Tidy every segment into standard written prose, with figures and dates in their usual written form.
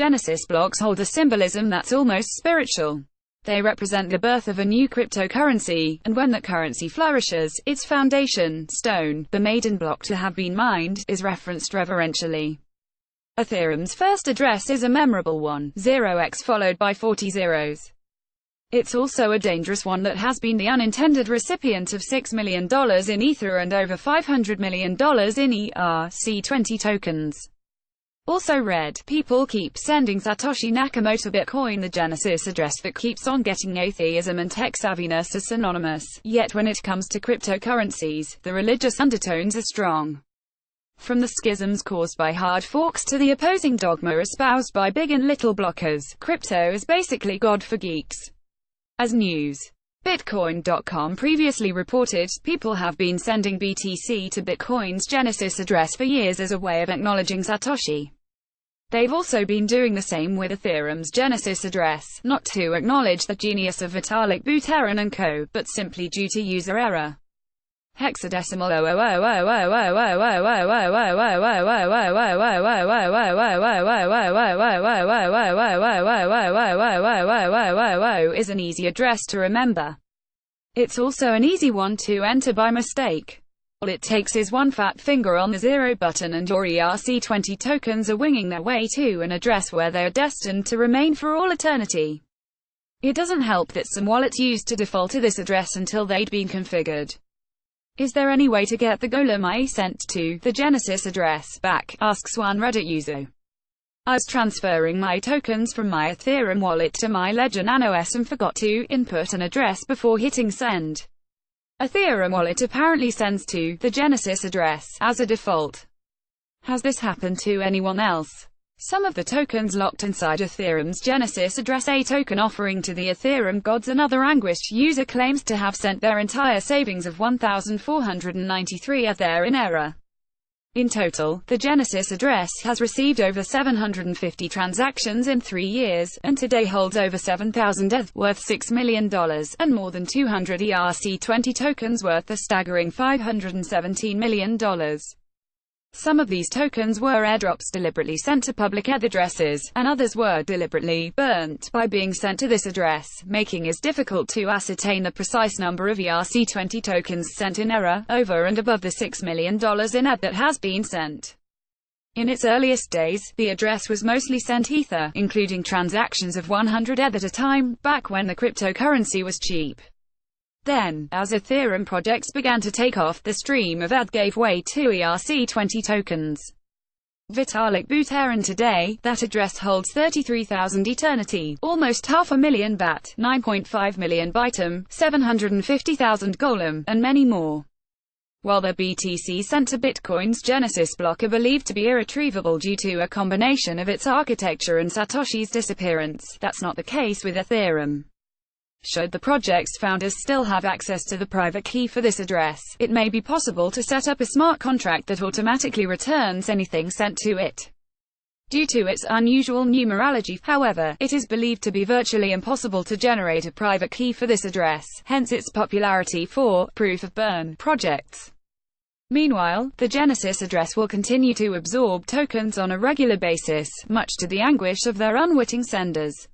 Genesis blocks hold a symbolism that's almost spiritual. They represent the birth of a new cryptocurrency, and when that currency flourishes, its foundation stone, the maiden block to have been mined, is referenced reverentially. Ethereum's first address is a memorable one, 0x followed by 40 zeros. It's also a dangerous one that has been the unintended recipient of $6 million in Ether and over $500 million in ERC20 tokens. Also read, people keep sending Satoshi Nakamoto Bitcoin. The Genesis address that keeps on getting atheism and tech savviness are synonymous, yet when it comes to cryptocurrencies, the religious undertones are strong. From the schisms caused by hard forks to the opposing dogma espoused by big and little blockers, crypto is basically God for geeks. As news. Bitcoin.com previously reported, people have been sending BTC to Bitcoin's Genesis address for years as a way of acknowledging Satoshi. They've also been doing the same with Ethereum's Genesis address, not to acknowledge the genius of Vitalik Buterin and co., but simply due to user error. Hexadecimal is an easy address to remember. It's also an easy one to enter by mistake. All it takes is one fat finger on the 0 button and your ERC20 tokens are winging their way to an address where they are destined to remain for all eternity. It doesn't help that some wallets used to default to this address until they'd been configured. Is there any way to get the golem I sent to the Genesis address back? Asks one Reddit user. I was transferring my tokens from my Ethereum wallet to my Ledger Nano S and forgot to input an address before hitting send. Ethereum wallet apparently sends to the Genesis address as a default. Has this happened to anyone else? Some of the tokens locked inside Ethereum's Genesis address, a token offering to the Ethereum gods. Another anguished user claims to have sent their entire savings of 1,493 Ether in error. In total, the Genesis address has received over 750 transactions in 3 years, and today holds over 7,000 ETH, worth $6 million, and more than 200 ERC20 tokens worth a staggering $517 million. Some of these tokens were airdrops deliberately sent to public ETH addresses, and others were deliberately burnt by being sent to this address, making it difficult to ascertain the precise number of ERC20 tokens sent in error, over and above the $6 million in ETH that has been sent. In its earliest days, the address was mostly sent Ether, including transactions of 100 ETH at a time, back when the cryptocurrency was cheap. Then, as Ethereum projects began to take off, the stream of ETH gave way to ERC20 tokens. Vitalik Buterin. Today, that address holds 33,000 Eternity, almost 500,000 BAT, 9.5 million Bytem, 750,000 Golem, and many more. While the BTC sent to Bitcoin's Genesis block are believed to be irretrievable due to a combination of its architecture and Satoshi's disappearance, that's not the case with Ethereum. Should the project's founders still have access to the private key for this address, it may be possible to set up a smart contract that automatically returns anything sent to it. Due to its unusual numerology, however, it is believed to be virtually impossible to generate a private key for this address, hence its popularity for proof-of-burn projects. Meanwhile, the Genesis address will continue to absorb tokens on a regular basis, much to the anguish of their unwitting senders.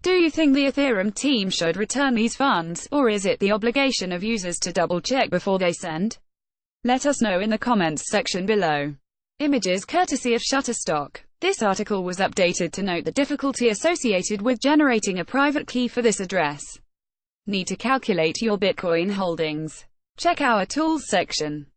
Do you think the Ethereum team should return these funds, or is it the obligation of users to double-check before they send? Let us know in the comments section below. Images courtesy of Shutterstock. This article was updated to note the difficulty associated with generating a private key for this address. Need to calculate your Bitcoin holdings? Check our tools section.